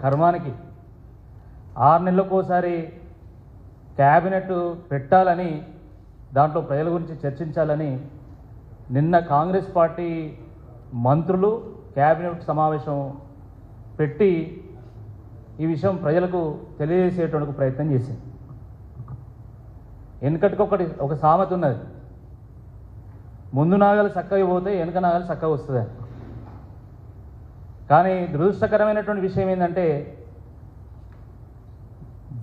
కర్మానికి 6 నెలలకోసారి cabinet పెట్టాలని దాంట్లో ప్రజల గురించి చర్చించాలని నిన్న కాంగ్రెస్ పార్టీ మంత్రులు క్యాబినెట్ సమావేశం పెట్టి ఈ విషయం ప్రజలకు తెలియజేసేటువంటి ప్రయత్నం చేసింది. వెనుకటికి ఒక సామెత ఉన్నది, ముందు నాగలు చక్కగా పోతే వెనుక నాగలు చక్కగా వస్తుంది. కానీ దురదృష్టకరమైనటువంటి విషయం ఏంటంటే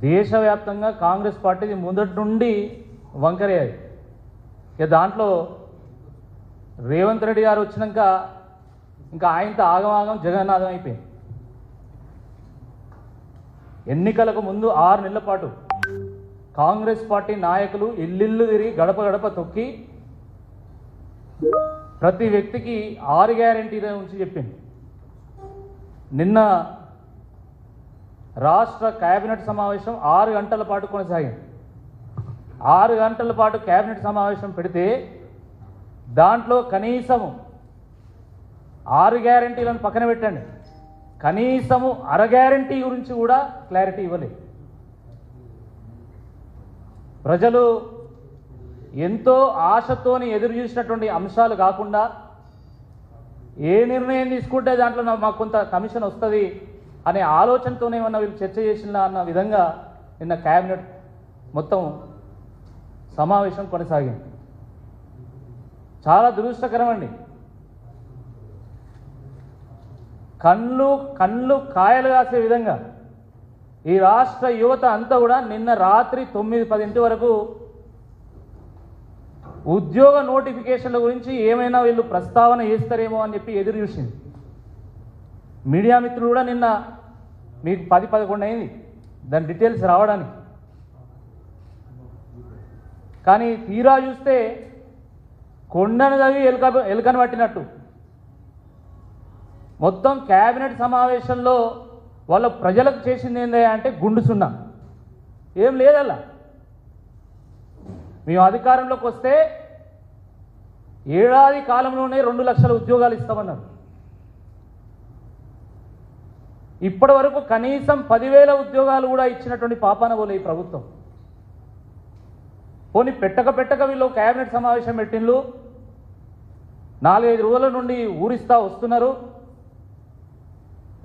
దేశవ్యాప్తంగా కాంగ్రెస్ పార్టీది ముందటి నుండి వంకరేది. ఇక దాంట్లో రేవంత్ రెడ్డి గారు వచ్చినాక ఇంకా ఆయనతో ఆగమాగం జగన్నాథం అయిపోయింది. ఎన్నికలకు ముందు 6 నెలల పాటు కాంగ్రెస్ పార్టీ నాయకులు ఇల్లిల్లు తిరిగి గడప గడప తొక్కి ప్రతి వ్యక్తికి 6 గ్యారెంటీల గురించి చెప్పింది. నిన్న రాష్ట్ర కేబినెట్ సమావేశం 6 గంటల పాటు కొనసాగింది. 6 గంటల పాటు కేబినెట్ సమావేశం పెడితే దాంట్లో కనీసము 6 గ్యారెంటీలను పక్కన పెట్టండి, కనీసము అర గ్యారెంటీ గురించి కూడా క్లారిటీ ఇవ్వలేదు. ప్రజలు ఎంతో ఆశతోని ఎదురు చూసినటువంటి అంశాలు కాకుండా ఏ నిర్ణయం తీసుకుంటే దాంట్లో మాకు కొంత కమిషన్ వస్తుంది అనే ఆలోచనతోనే ఏమన్నా వీళ్ళు చర్చ చేసినా అన్న విధంగా నిన్న క్యాబినెట్ మొత్తం సమావేశం కొనసాగింది. చాలా దురదృష్టకరం అండి. కళ్ళు కాయలు కాసే విధంగా ఈ రాష్ట్ర యువత అంతా కూడా నిన్న రాత్రి 9-10 వరకు ఉద్యోగ నోటిఫికేషన్ల గురించి ఏమైనా వీళ్ళు ప్రస్తావన చేస్తారేమో అని చెప్పి ఎదురు చూసింది. మీడియా మిత్రులు కూడా నిన్న మీకు 10-11 అయింది దాని డీటెయిల్స్ రావడానికి. కానీ తీరా చూస్తే కొండను తవ్వి ఎలుకను పట్టినట్టు మొత్తం క్యాబినెట్ సమావేశంలో వాళ్ళ ప్రజలకు చేసింది ఏంది అంటే గుండు సున్నా, ఏం లేదల్లా. మేము అధికారంలోకి వస్తే ఏడాది కాలంలోనే 2 లక్షల ఉద్యోగాలు ఇస్తామన్నారు. ఇప్పటి వరకు కనీసం 10,000 ఉద్యోగాలు కూడా ఇచ్చినటువంటి పాపాన పోలే ఈ ప్రభుత్వం. పోనీ పెట్టక వీళ్ళు కేబినెట్ సమావేశం పెట్టిండ్లు, 4-5 రోజుల నుండి ఊరిస్తా వస్తున్నారు.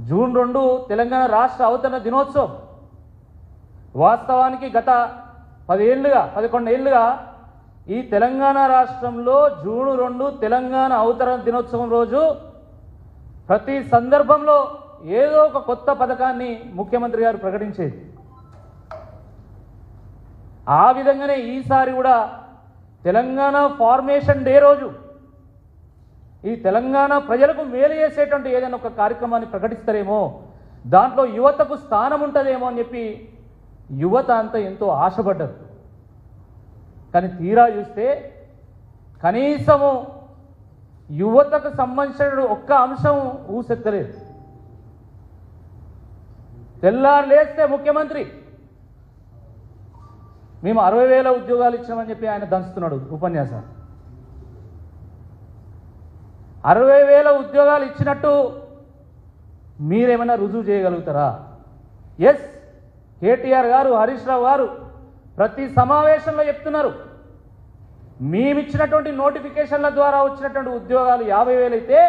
జూన్ 2 తెలంగాణ రాష్ట్ర అవతరణ దినోత్సవం. వాస్తవానికి గత 11 ఏళ్ళుగా ఈ తెలంగాణ రాష్ట్రంలో జూన్ 2 తెలంగాణ అవతరణ దినోత్సవం రోజు ప్రతి సందర్భంలో ఏదో ఒక కొత్త పథకాన్ని ముఖ్యమంత్రి గారు ప్రకటించేది. ఆ విధంగానే ఈసారి కూడా తెలంగాణ ఫార్మేషన్ డే రోజు ఈ తెలంగాణ ప్రజలకు మేలు చేసేటువంటి ఏదైనా ఒక కార్యక్రమాన్ని ప్రకటిస్తారేమో, దాంట్లో యువతకు స్థానం ఉంటుందేమో అని చెప్పి యువత అంతా ఎంతో ఆశపడ్డారు. కానీ తీరా చూస్తే కనీసము యువతకు సంబంధించిన ఒక్క అంశం ఊసెత్తలేదు. తెల్లారు లేస్తే ముఖ్యమంత్రి మేము 60,000 ఉద్యోగాలు ఇచ్చామని చెప్పి ఆయన దంచుతున్నాడు ఉపన్యాసం. 60,000 ఉద్యోగాలు ఇచ్చినట్టు మీరేమైనా రుజువు చేయగలుగుతారా? ఎస్, కేటీఆర్ గారు, హరీష్ రావు గారు ప్రతి సమావేశంలో చెప్తున్నారు, మేమిచ్చినటువంటి నోటిఫికేషన్ల ద్వారా వచ్చినటువంటి ఉద్యోగాలు 50,000 అయితే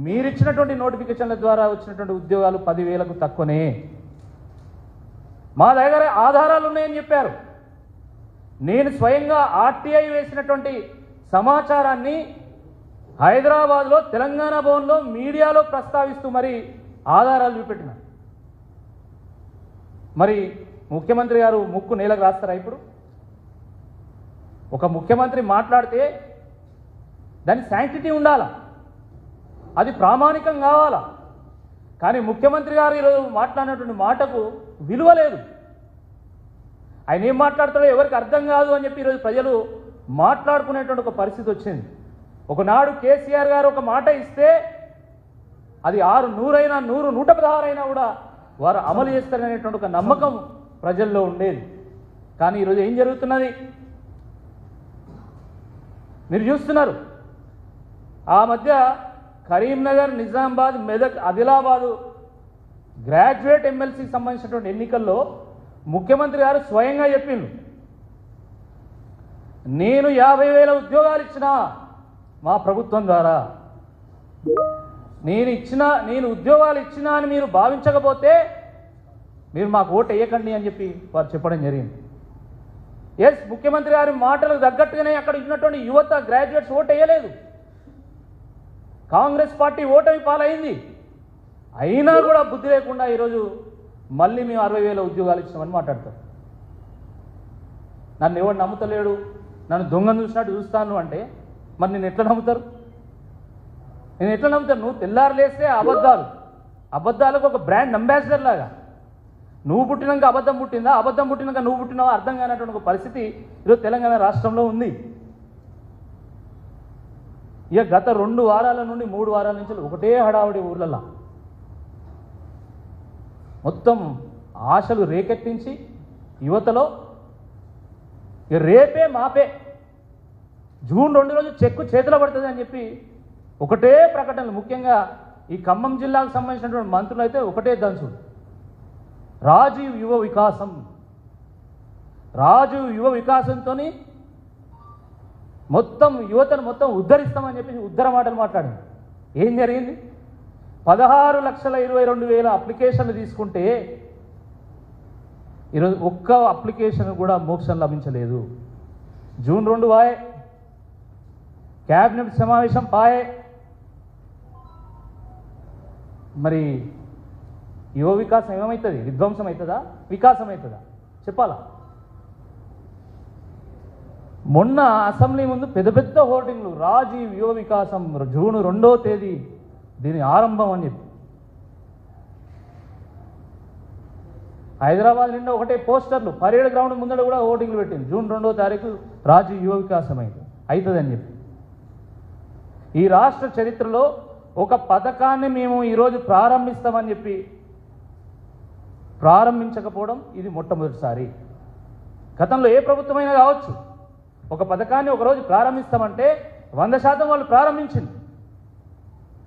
మీరిచ్చినటువంటి నోటిఫికేషన్ల ద్వారా వచ్చినటువంటి ఉద్యోగాలు 10,000కు తక్కువనే. మా దగ్గర ఆధారాలు ఉన్నాయని చెప్పారు. నేను స్వయంగా ఆర్టీఐ వేసినటువంటి సమాచారాన్ని హైదరాబాద్లో తెలంగాణ భవన్లో మీడియాలో ప్రస్తావిస్తూ మరి ఆధారాలు చూపెట్టిన. మరి ముఖ్యమంత్రి గారు ముక్కు నేలకు రాస్తారా? ఇప్పుడు ఒక ముఖ్యమంత్రి మాట్లాడితే దాని శాంక్టిటీ ఉండాలా, అది ప్రామాణికం కావాలా. కానీ ముఖ్యమంత్రి గారు ఈరోజు మాట్లాడినటువంటి మాటకు విలువ లేదు. ఆయన ఏం మాట్లాడతాడో ఎవరికి అర్థం కాదు అని చెప్పి ఈరోజు ప్రజలు మాట్లాడుకునేటువంటి ఒక పరిస్థితి వచ్చింది. ఒకనాడు కేసీఆర్ గారు ఒక మాట ఇస్తే అది 100 అయినా 116 అయినా కూడా వారు అమలు చేస్తారనేటువంటి ఒక నమ్మకం ప్రజల్లో ఉండేది. కానీ ఈరోజు ఏం జరుగుతున్నది మీరు చూస్తున్నారు. ఆ మధ్య కరీంనగర్, నిజామాబాద్, మెదక్, ఆదిలాబాదు గ్రాడ్యుయేట్ ఎమ్మెల్సీకి సంబంధించినటువంటి ఎన్నికల్లో ముఖ్యమంత్రి గారు స్వయంగా చెప్పిండు, నేను 50,000 ఉద్యోగాలు ఇచ్చిన మా ప్రభుత్వం ద్వారా, నేను ఉద్యోగాలు ఇచ్చినా అని మీరు భావించకపోతే మీరు మాకు ఓటు వేయకండి అని చెప్పి వారు చెప్పడం జరిగింది. ఎస్, ముఖ్యమంత్రి గారి మాటలకు తగ్గట్టుగానే అక్కడ ఉన్నటువంటి యువత గ్రాడ్యుయేట్స్ ఓటు వేయలేదు. కాంగ్రెస్ పార్టీ ఓటమి పాలైంది. అయినా కూడా బుద్ధి లేకుండా ఈరోజు మళ్ళీ మేము 60,000 ఉద్యోగాలు ఇచ్చినామని మాట్లాడతారు. నన్ను ఎవరు నమ్ముతలేడు, నన్ను దొంగను చూసినట్టు చూస్తాను అంటే మరి నేను ఎట్లా నమ్ముతారు? నేను ఎట్లా నమ్ముతాను? నువ్వు తెల్లారులేస్తే అబద్ధాలకు ఒక బ్రాండ్ అంబాసిడర్ లాగా, నువ్వు పుట్టినాక అబద్ధం పుట్టిందా, అబద్ధం పుట్టినాక నువ్వు పుట్టినావా అర్థం కానటువంటి ఒక పరిస్థితి ఈరోజు తెలంగాణ రాష్ట్రంలో ఉంది. ఇక గత 2 వారాల నుండి 3 వారాల నుంచి ఒకటే హడావుడి ఊర్లలో మొత్తం ఆశలు రేకెత్తించి యువతలో ఇక రేపే మాపే జూన్ 2 రోజు చెక్కు చేతిలో పడుతుంది అని చెప్పి ఒకటే ప్రకటనలు. ముఖ్యంగా ఈ ఖమ్మం జిల్లాకు సంబంధించినటువంటి మంత్రులు అయితే ఒకటే దంచుడు, రాజీవ్ యువ వికాసం. రాజీవ్ యువ వికాసంతో మొత్తం యువతను మొత్తం ఉద్ధరిస్తామని చెప్పి ఉద్ధర మాటలు మాట్లాడింది. ఏం జరిగింది? 16,22,000 అప్లికేషన్లు తీసుకుంటే ఈరోజు ఒక్క అప్లికేషన్ కూడా మోక్షం లభించలేదు. జూన్ 2 వాయే, క్యాబినెట్ సమావేశం పాయే. మరి యువ వికాసం ఏమవుతుంది? విధ్వంసం అవుతుందా, వికాసం అవుతుందా చెప్పాలా? మొన్న అసెంబ్లీ ముందు పెద్ద పెద్ద హోర్డింగ్లు, రాజీవ్ యువ వికాసం జూన్ 2వ తేదీ దీని ఆరంభం అని చెప్పి. హైదరాబాద్ నిండా ఒకటే పోస్టర్లు, పరేడ్ గ్రౌండ్ ముందర కూడా హోర్డింగ్లు పెట్టింది, జూన్ 2వ తారీఖు రాజీవ్ యువ వికాసం అవుతుందని చెప్పి. ఈ రాష్ట్ర చరిత్రలో ఒక పథకాన్ని మేము ఈరోజు ప్రారంభిస్తామని చెప్పి ప్రారంభించకపోవడం ఇది మొట్టమొదటిసారి. గతంలో ఏ ప్రభుత్వమైనా కావచ్చు, ఒక పథకాన్ని ఒకరోజు ప్రారంభిస్తామంటే 100% వాళ్ళు ప్రారంభించింది.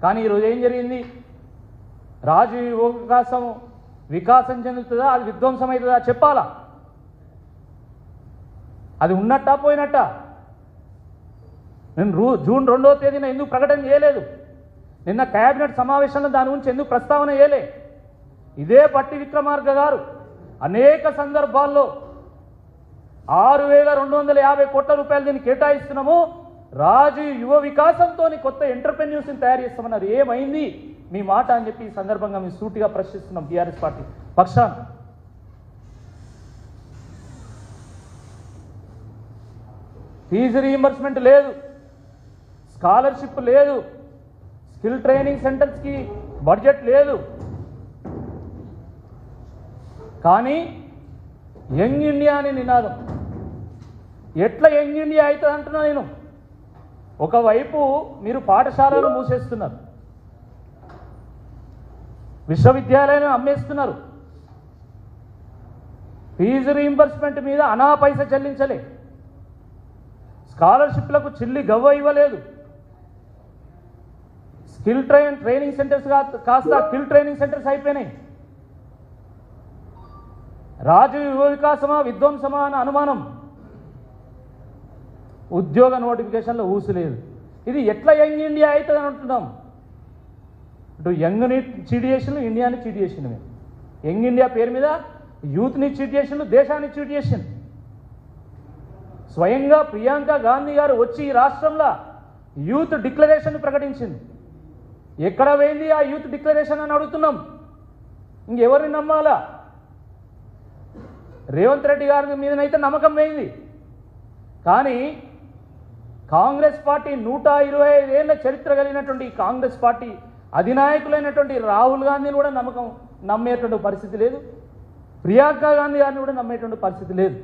కానీ ఈరోజు ఏం జరిగింది? రాజీవ్ యువ వికాసం చెందుతుందా, అది విధ్వంసం అవుతుందా చెప్పాలా? అది ఉన్నట్టా పోయినట్టా? నేను జూన్ 2వ తేదీన ఎందుకు ప్రకటన చేయలేదు? నిన్న క్యాబినెట్ సమావేశంలో దాని గురించి ఎందుకు ప్రస్తావన చేయలే? ఇదే పట్టి విక్రమార్క గారు అనేక సందర్భాల్లో 6,250 కోట్ల రూపాయలు దీన్ని కేటాయిస్తున్నాము, రాజీవ్ యువ వికాసంతో కొత్త ఎంటర్ప్రెన్యూర్స్ని తయారు చేస్తామన్నారు. ఏమైంది మీ మాట అని చెప్పి ఈ సందర్భంగా మేము సూటిగా ప్రశ్నిస్తున్నాం టీఆర్ఎస్ పార్టీ పక్షాన. ఫీజు రీయింబర్స్మెంట్ లేదు, స్కాలర్షిప్ లేదు, స్కిల్ ట్రైనింగ్ సెంటర్స్కి బడ్జెట్ లేదు. కానీ యంగ్ ఇండియా అనే నినాదం, ఎట్లా యంగ్ ఇండియా అవుతుంది అంటున్నా నేను. ఒకవైపు మీరు పాఠశాలలు మూసేస్తున్నారు, విశ్వవిద్యాలయాలను అమ్మేస్తున్నారు, ఫీజు రీయింబర్స్మెంట్ మీద అనా పైస చెల్లించలే, స్కాలర్షిప్లకు చిల్లి గవ్వ ఇవ్వలేదు, స్కిల్ ట్రైనింగ్ సెంటర్స్ కాస్త స్కిల్ ట్రైనింగ్ సెంటర్స్ అయిపోయినాయి. రాజీవ్ యువ వికాసమా విధ్వంసమా అన్న అనుమానం. ఉద్యోగ నోటిఫికేషన్లో ఊసలేదు. ఇది ఎట్లా యంగ్ ఇండియా అవుతుంది అని అంటున్నాం. ఇటు యంగ్ని చీట్ చేసిండు, ఇండియాని చీట్ చేసిండు. మేము యంగ్ ఇండియా పేరు మీద యూత్ని చీట్ చేసిండు, దేశాన్ని చీట్ చేసిండు. స్వయంగా ప్రియాంక గాంధీ గారు వచ్చి ఈ రాష్ట్రంలో యూత్ డిక్లరేషన్ ప్రకటించింది. ఎక్కడ పోయింది ఆ యూత్ డిక్లరేషన్ అని అడుగుతున్నాం. ఇంకెవరిని నమ్మాలా? రేవంత్ రెడ్డి గారి మీదనైతే నమ్మకం పోయింది. కానీ కాంగ్రెస్ పార్టీ 125 ఏళ్ల చరిత్ర కలిగినటువంటి కాంగ్రెస్ పార్టీ అధినాయకులైనటువంటి రాహుల్ గాంధీని కూడా నమ్మేటువంటి పరిస్థితి లేదు, ప్రియాంక గాంధీ గారిని కూడా నమ్మేటువంటి పరిస్థితి లేదు.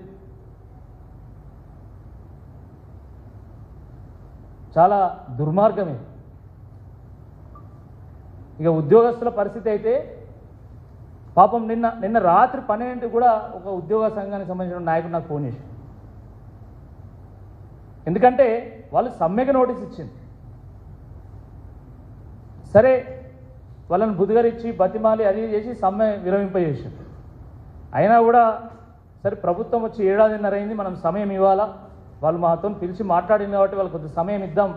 చాలా దుర్మార్గమే. ఇక ఉద్యోగస్తుల పరిస్థితి అయితే పాపం నిన్న రాత్రి 12 కూడా ఒక ఉద్యోగ సంఘానికి సంబంధించిన నాయకుడు నాకు ఫోన్ చేశాడు. ఎందుకంటే వాళ్ళు సమ్మెకి నోటీస్ ఇచ్చింది. సరే వాళ్ళని బుదిగరిచ్చి బతిమాలి అది చేసి సమ్మె విరమింపజేసారు. అయినా కూడా సరే ప్రభుత్వం వచ్చి ఏడాదిన్నర అయింది, మనం సమయం ఇవ్వాలా, వాళ్ళు మాతో పిలిచి మాట్లాడింది కాబట్టి వాళ్ళకి కొద్ది సమయం ఇద్దాం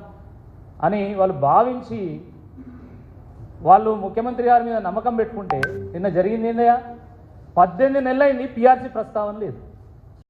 అని వాళ్ళు భావించి వాళ్ళు ముఖ్యమంత్రి గారి మీద నమ్మకం పెట్టుకుంటే నిన్న జరిగింది ఏందయ్యా, 18 నెలలైంది పిఆర్సీ ప్రస్తావన లేదు.